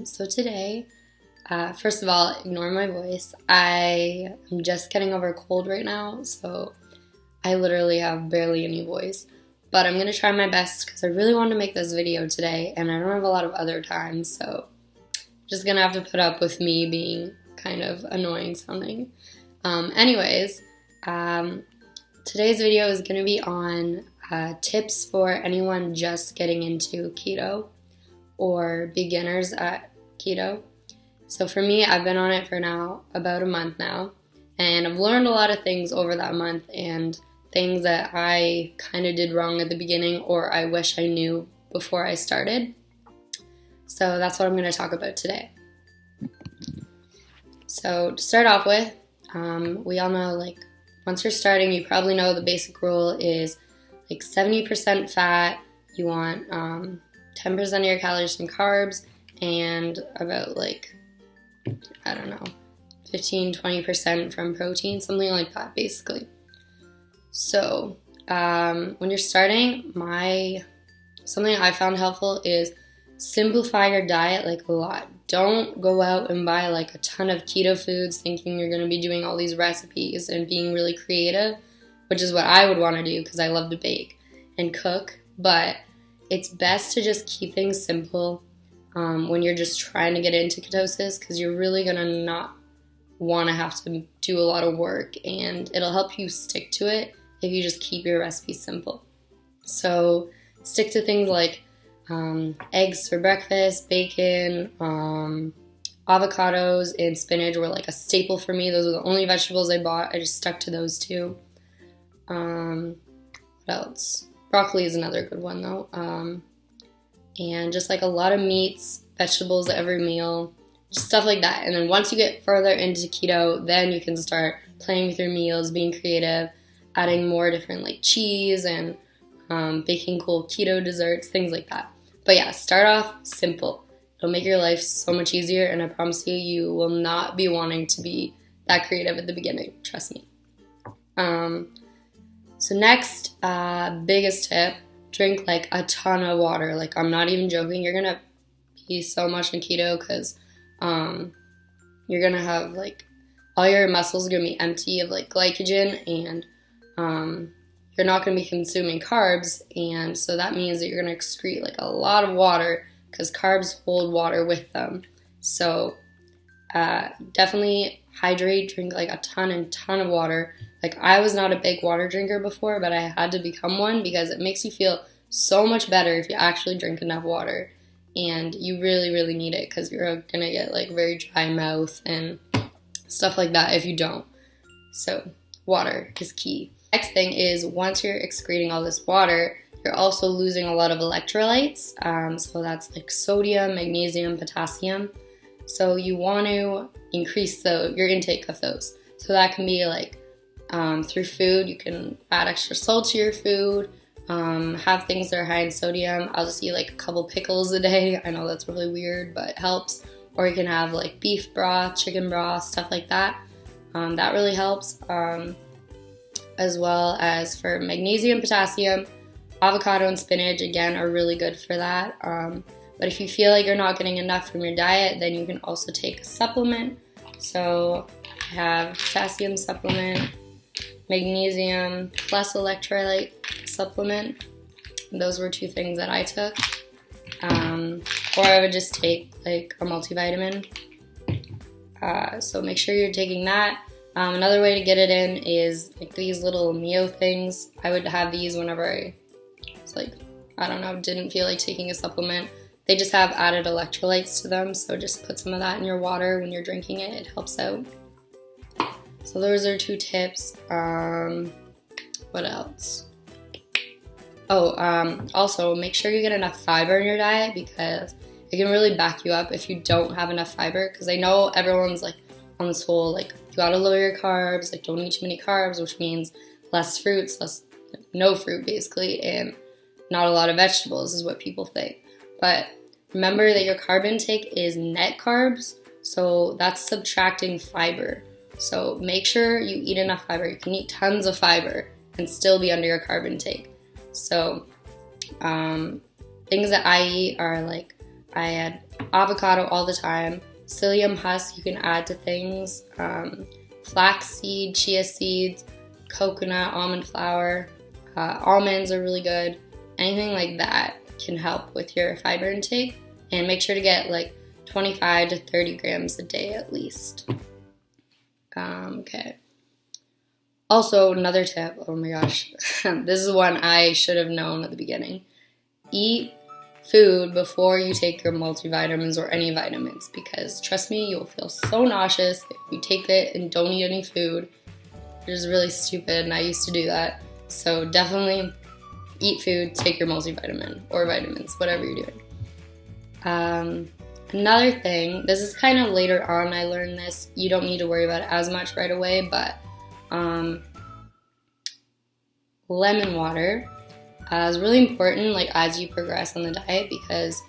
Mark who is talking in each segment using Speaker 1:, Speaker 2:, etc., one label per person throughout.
Speaker 1: So today, first of all, ignore my voice. I am just getting over a cold right now, so I literally have barely any voice. But I'm going to try my best because I really want to make this video today, and I don't have a lot of other time, so just going to have to put up with me being kind of annoying sounding. Anyways, today's video is going to be on tips for anyone just getting into keto or beginners at keto. So for me, I've been on it for now about a month now, and I've learned a lot of things over that month and things that I kind of did wrong at the beginning or I wish I knew before I started. So that's what I'm going to talk about today. So to start off with, we all know, like, once you're starting, you probably know the basic rule is like 70% fat. You want 10% of your calories from carbs and about 15-20% from protein, something like that basically. So when you're starting, something I found helpful is simplify your diet a lot. Don't go out and buy a ton of keto foods thinking you're going to be doing all these recipes and being really creative, which is what I would want to do because I love to bake and cook, but it's best to just keep things simple when you're just trying to get into ketosis, because you're really going to not want to have to do a lot of work, and it'll help you stick to it if you just keep your recipes simple. So stick to things like eggs for breakfast, bacon, avocados, and spinach were a staple for me. Those were the only vegetables I bought. I just stuck to those two. What else? Broccoli is another good one though. And just a lot of meats, vegetables at every meal, just stuff like that. And then once you get further into keto, then you can start playing with your meals, being creative, adding more different cheese and baking cool keto desserts, things like that. But yeah, start off simple. It'll make your life so much easier, and I promise you, you will not be wanting to be that creative at the beginning. Trust me. So next, biggest tip, drink a ton of water. I'm not even joking. You're gonna pee so much in keto because you're gonna have all your muscles are gonna be empty of glycogen, and you're not gonna be consuming carbs, and so that means that you're gonna excrete a lot of water because carbs hold water with them. So definitely hydrate, drink a ton of water. I was not a big water drinker before, but I had to become one because it makes you feel so much better if you actually drink enough water. And you really, really need it because you're going to get very dry mouth and stuff like that if you don't. So water is key. Next thing is, once you're excreting all this water, you're also losing a lot of electrolytes. So that's sodium, magnesium, potassium. So you want to increase your intake of those. So that can be through food. You can add extra salt to your food, have things that are high in sodium. I'll just eat a couple pickles a day. I know that's really weird, but it helps. Or you can have beef broth, chicken broth, stuff like that. That really helps. As well as for magnesium, potassium, avocado and spinach, again, are really good for that. But if you feel you're not getting enough from your diet, then you can also take a supplement. So I have potassium supplement, magnesium plus electrolyte supplement. Those were two things that I took. Or I would just take a multivitamin. So make sure you're taking that. Another way to get it in is these little Mio things. I would have these whenever I was didn't feel like taking a supplement. They just have added electrolytes to them, so just put some of that in your water when you're drinking it. It helps out. So those are two tips. What else? Also make sure you get enough fiber in your diet because it can really back you up if you don't have enough fiber. Because I know everyone's on this whole you gotta lower your carbs, don't eat too many carbs, which means less fruits, no fruit basically, and not a lot of vegetables is what people think. But remember that your carb intake is net carbs, so that's subtracting fiber. So make sure you eat enough fiber. You can eat tons of fiber and still be under your carb intake. So things that I eat are I had avocado all the time. Psyllium husk you can add to things. Flaxseed, chia seeds, coconut, almond flour. Almonds are really good. Anything like that can help with your fiber intake. And make sure to get like 25 to 30 grams a day at least. Okay. Also, another tip, oh my gosh, this is one I should have known at the beginning. Eat food before you take your multivitamins or any vitamins, because trust me, you'll feel so nauseous if you take it and don't eat any food. It is really stupid, and I used to do that. So definitely eat food, take your multivitamin or vitamins, whatever you're doing. Another thing, this is kind of later on I learned this. You don't need to worry about it as much right away, but lemon water is really important like as you progress on the diet, because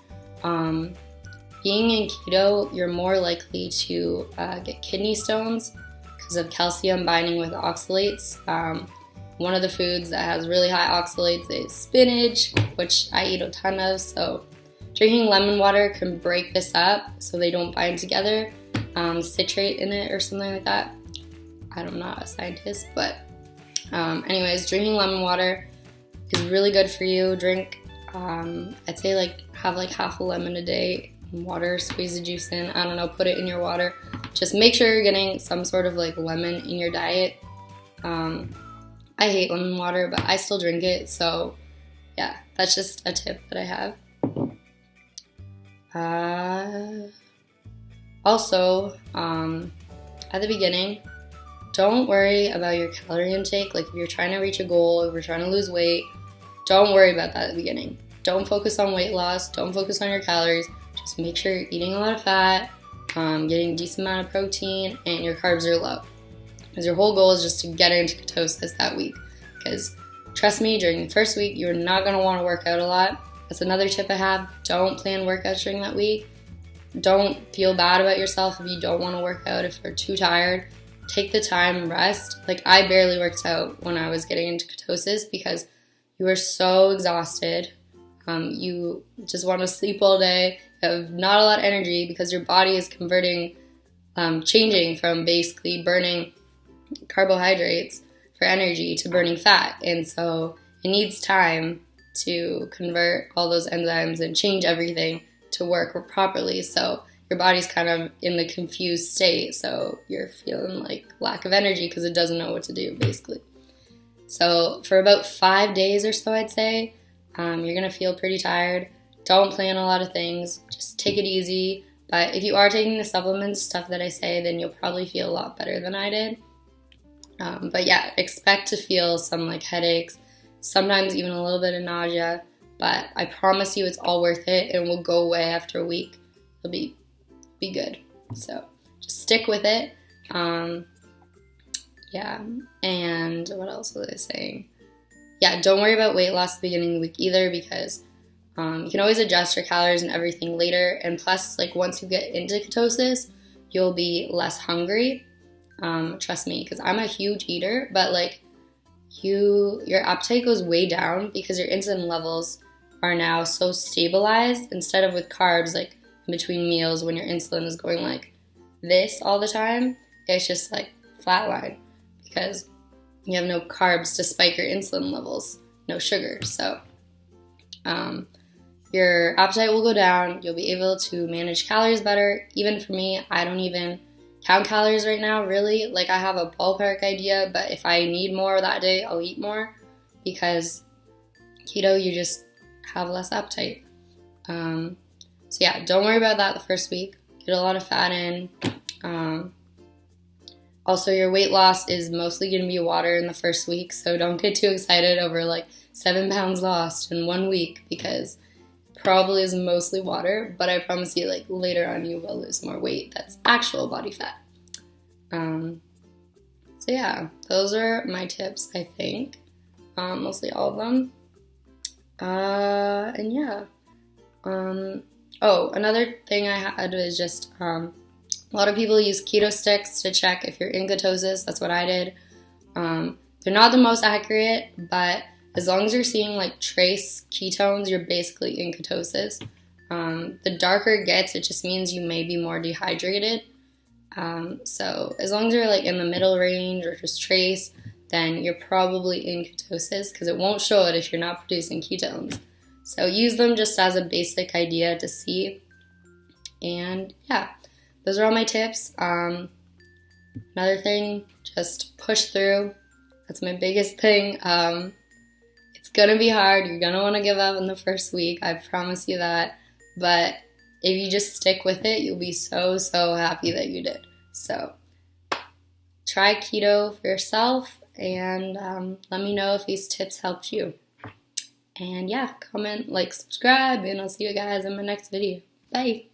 Speaker 1: being in keto, you're more likely to get kidney stones because of calcium binding with oxalates. One of the foods that has really high oxalates is spinach, which I eat a ton of, so drinking lemon water can break this up so they don't bind together, citrate in it or something like that. I'm not a scientist, but anyways, drinking lemon water is really good for you. Drink, I'd say like have like half a lemon a day in water, squeeze the juice in, I don't know, put it in your water. Just make sure you're getting some sort of like lemon in your diet. I hate lemon water, but I still drink it, so yeah, that's just a tip that I have. Also, at the beginning, don't worry about your calorie intake. Like if you're trying to reach a goal, if you're trying to lose weight, don't worry about that at the beginning. Don't focus on weight loss, don't focus on your calories. Just make sure you're eating a lot of fat, getting a decent amount of protein, and your carbs are low. Because your whole goal is just to get into ketosis that week. Because trust me, during the first week, you're not going to want to work out a lot. That's another tip I have. Don't plan workouts during that week. Don't feel bad about yourself if you don't want to work out, if you're too tired. Take the time and rest. Like I barely worked out when I was getting into ketosis because you are so exhausted. You just want to sleep all day. You have not a lot of energy because your body is converting, changing from basically burning carbohydrates for energy to burning fat. And so it needs time to convert all those enzymes and change everything to work properly. So your body's kind of in the confused state. So you're feeling like lack of energy because it doesn't know what to do, basically. So for about 5 days or so, I'd say, you're going to feel pretty tired. Don't plan a lot of things. Just take it easy. But if you are taking the supplements, stuff that I say, then you'll probably feel a lot better than I did. But yeah, expect to feel some like headaches, sometimes even a little bit of nausea, but I promise you it's all worth it and will go away after a week. It'll be good. So just stick with it. Yeah, and what else was I saying? Yeah, don't worry about weight loss at the beginning of the week either, because you can always adjust your calories and everything later. And plus, like once you get into ketosis, you'll be less hungry. Trust me, because I'm a huge eater, but like your appetite goes way down because your insulin levels are now so stabilized, instead of with carbs, like in between meals when your insulin is going like this all the time, it's just like flatline because you have no carbs to spike your insulin levels, no sugar. So your appetite will go down. You'll be able to manage calories better. Even for me, I don't even count calories right now, really. Like I have a ballpark idea, but if I need more that day, I'll eat more, because keto, you just have less appetite. So yeah, don't worry about that the first week. Get a lot of fat in. Also, your weight loss is mostly going to be water in the first week, so don't get too excited over like 7 pounds lost in 1 week, because it probably is mostly water, but I promise you, like later on you will lose more weight that's actual body fat. So yeah, those are my tips, I think. Mostly all of them. And yeah. Oh, another thing I had was just a lot of people use keto sticks to check if you're in ketosis. That's what I did. They're not the most accurate, but as long as you're seeing like trace ketones, you're basically in ketosis. The darker it gets, it just means you may be more dehydrated. So as long as you're like in the middle range or just trace, then you're probably in ketosis, because it won't show it if you're not producing ketones. So use them just as a basic idea to see. And yeah, those are all my tips. Another thing, just push through. That's my biggest thing. It's gonna be hard. You're gonna want to give up in the first week. I promise you that. But if you just stick with it, you'll be so happy that you did. So try keto for yourself, and let me know if these tips helped you. And yeah, comment, like, subscribe, and I'll see you guys in my next video. Bye!